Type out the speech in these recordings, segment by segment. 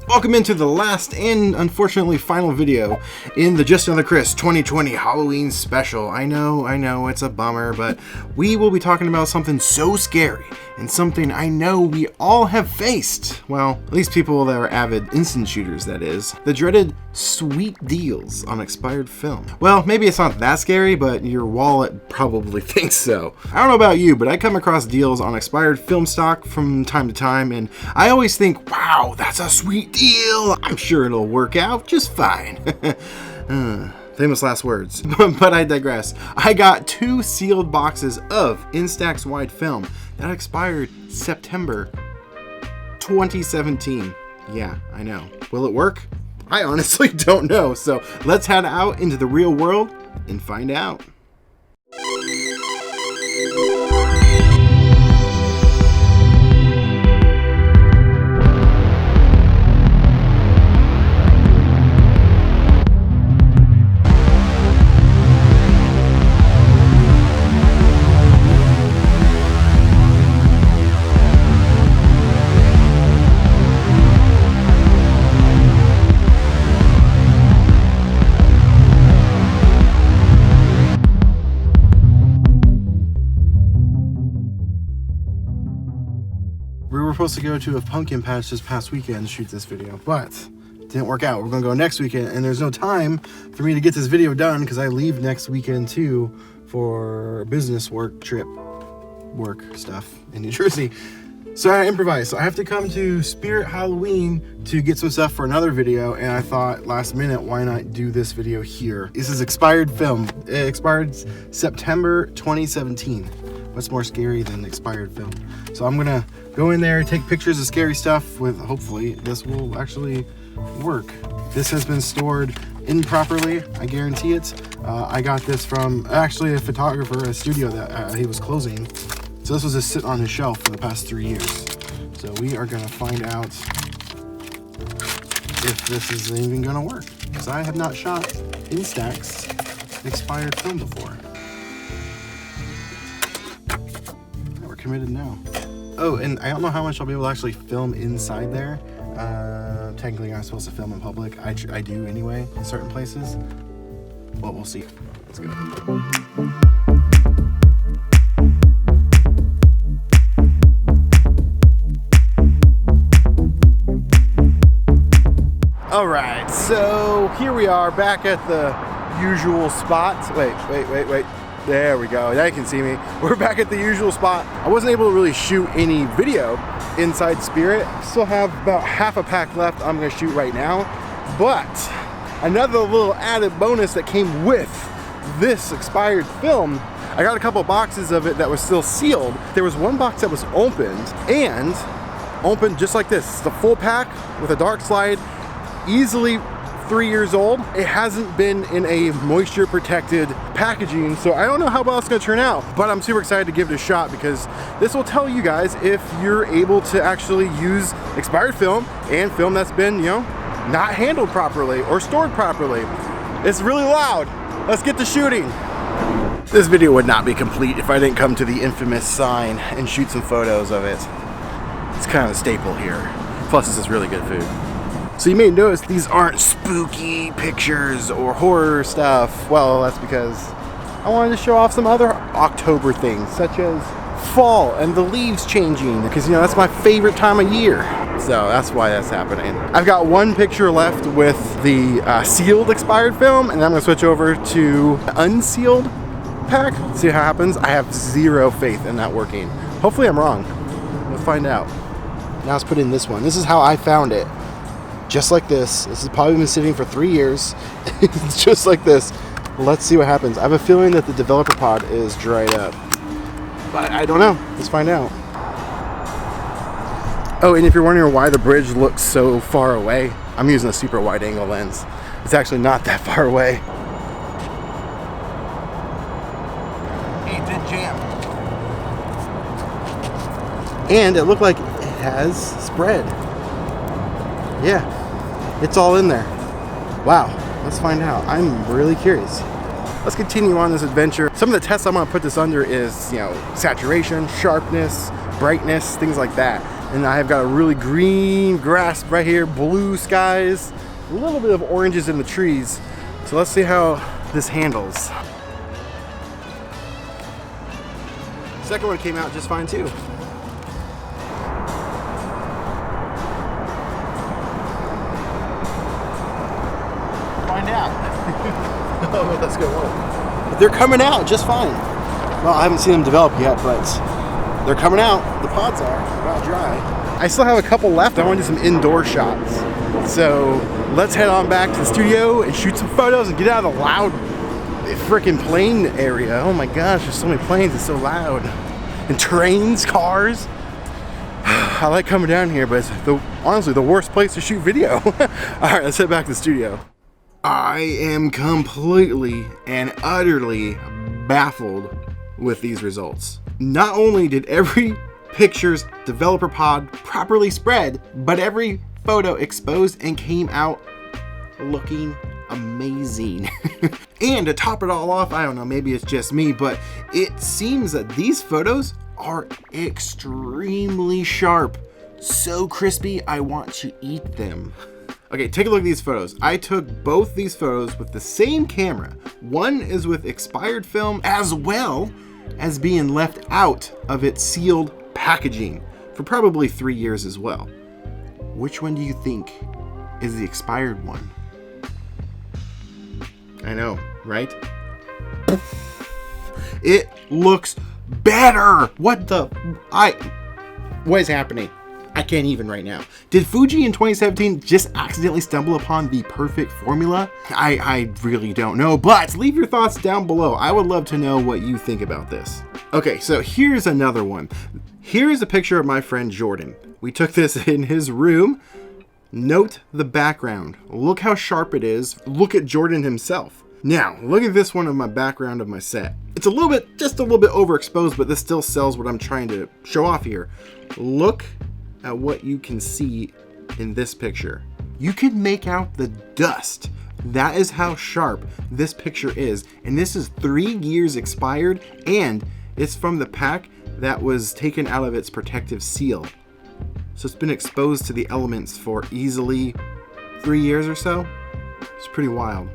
Welcome into the last and unfortunately final video in the Just Another Chris 2020 Halloween special. I know, it's a bummer, but we will be talking about something so scary and something I know we all have faced. Well, at least people that are avid instant shooters, that is. The dreaded sweet deals on expired film. Well, maybe it's not that scary, but your wallet probably thinks so. I don't know about you, but I come across deals on expired film stock from time to time, and I always think, wow, that's a sweet deal. I'm sure it'll work out just fine. Famous last words. But I digress. I got 2 sealed boxes of Instax Wide film that expired September 2017. Yeah, I know. Will it work? I honestly don't know. So let's head out into the real world and find out. We were supposed to go to a pumpkin patch this past weekend to shoot this video, but it didn't work out. We're gonna go next weekend, and there's no time for me to get this video done because I leave next weekend too for business work stuff in New Jersey. So I improvised. So I have to come to Spirit Halloween to get some stuff for another video, and I thought last minute, why not do this video here? This is expired film. It expired September 2017. What's more scary than expired film? So I'm gonna go in there, take pictures of scary stuff with, hopefully this will actually work. This has been stored improperly, I guarantee it. I got this from actually a photographer, a studio that he was closing. So this was just sitting on his shelf for the past 3 years. So we are gonna find out if this is even gonna work, because I have not shot Instax expired film before. We're committed now. Oh, and I don't know how much I'll be able to actually film inside there. Technically, I'm supposed to film in public. I do anyway in certain places, but we'll see. Let's go. All right, so here we are back at the usual spot. Wait. There we go. Now you can see me. We're back at the usual spot. I wasn't able to really shoot any video inside Spirit. Still have about half a pack left I'm gonna shoot right now. But another little added bonus that came with this expired film, I got a couple boxes of it that was still sealed. There was one box that was opened just like this. It's the full pack with a dark slide, easily 3 years old. It hasn't been in a moisture protected packaging, so I don't know how well it's gonna turn out, but I'm super excited to give it a shot because this will tell you guys if you're able to actually use expired film and film that's been, not handled properly or stored properly. It's really loud. Let's get to shooting. This video would not be complete if I didn't come to the infamous sign and shoot some photos of it. It's kind of a staple here. Plus, this is really good food. So you may notice these aren't spooky pictures or horror stuff. Well, that's because I wanted to show off some other October things, such as fall and the leaves changing, because that's my favorite time of year. So that's why that's happening. I've got one picture left with the sealed expired film, and then I'm gonna switch over to the unsealed pack. See how it happens. I have zero faith in that working. Hopefully I'm wrong. We'll find out. Now let's put in this one. This is how I found it. Just like this. This has probably been sitting for 3 years. It's just like this. Let's see what happens. I have a feeling that the developer pod is dried up, but I don't know. Let's find out. Oh, and if you're wondering why the bridge looks so far away, I'm using a super wide angle lens. It's actually not that far away. It did jam. And it looked like it has spread. Yeah, it's all in there. Wow, let's find out. I'm really curious. Let's continue on this adventure. Some of the tests I'm gonna put this under is, saturation, sharpness, brightness, things like that. And I have got a really green grass right here, blue skies, a little bit of oranges in the trees. So let's see how this handles. Second one came out just fine too. Find out. Oh, that's good one. But they're coming out just fine. Well, I haven't seen them develop yet, but they're coming out. The pods are about dry. I still have a couple left. I want to do some indoor shots. So let's head on back to the studio and shoot some photos and get out of the loud freaking plane area. Oh my gosh, there's so many planes. It's so loud. And trains, cars. I like coming down here, but it's honestly the worst place to shoot video. All right, let's head back to the studio. I am completely and utterly baffled with these results. Not only did every picture's developer pod properly spread, but every photo exposed and came out looking amazing. And to top it all off, I don't know, maybe it's just me, but it seems that these photos are extremely sharp. So crispy, I want to eat them. Okay, take a look at these photos. I took both these photos with the same camera. One is with expired film as well as being left out of its sealed packaging for probably 3 years as well. Which one do you think is the expired one? I know, right? It looks better. What is happening? I can't even right now. Did Fuji in 2017 just accidentally stumble upon the perfect formula? I really don't know, but leave your thoughts down below. I would love to know what you think about this. Okay, so here's another one. Here's a picture of my friend Jordan. We took this in his room. Note the background. Look how sharp it is. Look at Jordan himself. Now, look at this one of my background of my set. It's just a little bit overexposed, but this still sells what I'm trying to show off here. Look at what you can see in this picture. You can make out the dust. That is how sharp this picture is. And this is 3 years expired, and it's from the pack that was taken out of its protective seal. So it's been exposed to the elements for easily 3 years or so. It's pretty wild.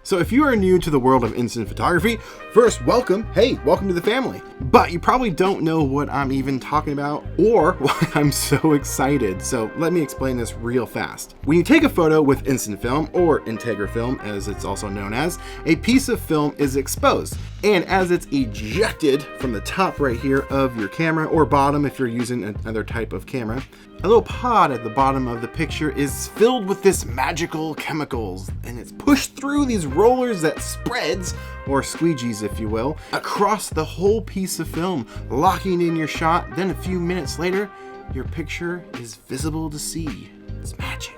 So if you are new to the world of instant photography, first, welcome. Hey, welcome to the family. But you probably don't know what I'm even talking about or why I'm so excited. So let me explain this real fast. When you take a photo with instant film, or Integra film as it's also known as, a piece of film is exposed. And as it's ejected from the top right here of your camera, or bottom if you're using another type of camera, a little pod at the bottom of the picture is filled with this magical chemicals, and it's pushed through these rollers that spreads, or squeegees if you will, across the whole piece of film, locking in your shot. Then a few minutes later, your picture is visible to see. It's magic.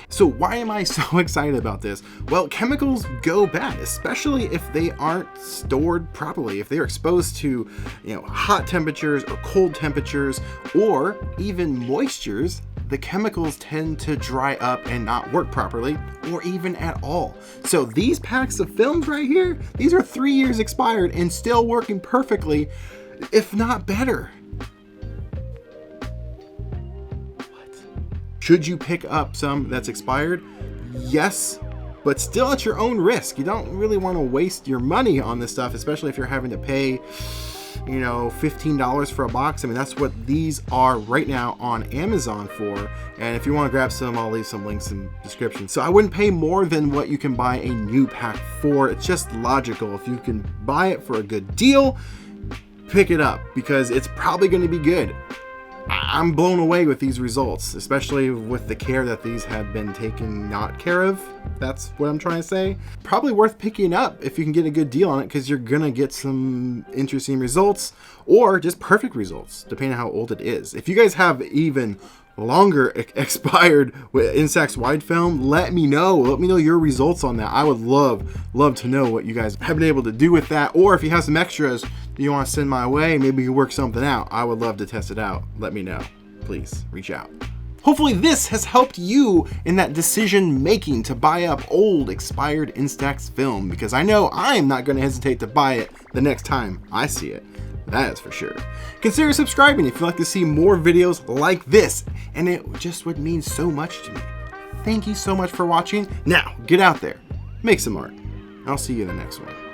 So why am I so excited about this? Well, chemicals go bad, especially if they aren't stored properly. If they're exposed to, hot temperatures or cold temperatures, or even moistures, the chemicals tend to dry up and not work properly, or even at all. So these packs of films right here, these are 3 years expired and still working perfectly, if not better. Should you pick up some that's expired? Yes, but still at your own risk. You don't really want to waste your money on this stuff, especially if you're having to pay, $15 for a box. I mean, that's what these are right now on Amazon for. And if you want to grab some, I'll leave some links in the description. So I wouldn't pay more than what you can buy a new pack for. It's just logical. If you can buy it for a good deal, pick it up because it's probably going to be good. I'm blown away with these results, especially with the care that these have been taken not care of. That's what I'm trying to say. Probably worth picking up if you can get a good deal on it, because you're gonna get some interesting results or just perfect results, depending on how old it is. If you guys have even longer expired Instax Wide film, let me know. Let me know your results on that. I would love to know what you guys have been able to do with that, or if you have some extras you want to send my way, maybe you work something out. I would love to test it out. Let me know. Please reach out. Hopefully this has helped you in that decision making to buy up old expired Instax film, because I know I'm not going to hesitate to buy it the next time I see it. That is for sure. Consider subscribing if you'd like to see more videos like this, and it just would mean so much to me. Thank you so much for watching. Now, get out there, make some art. I'll see you in the next one.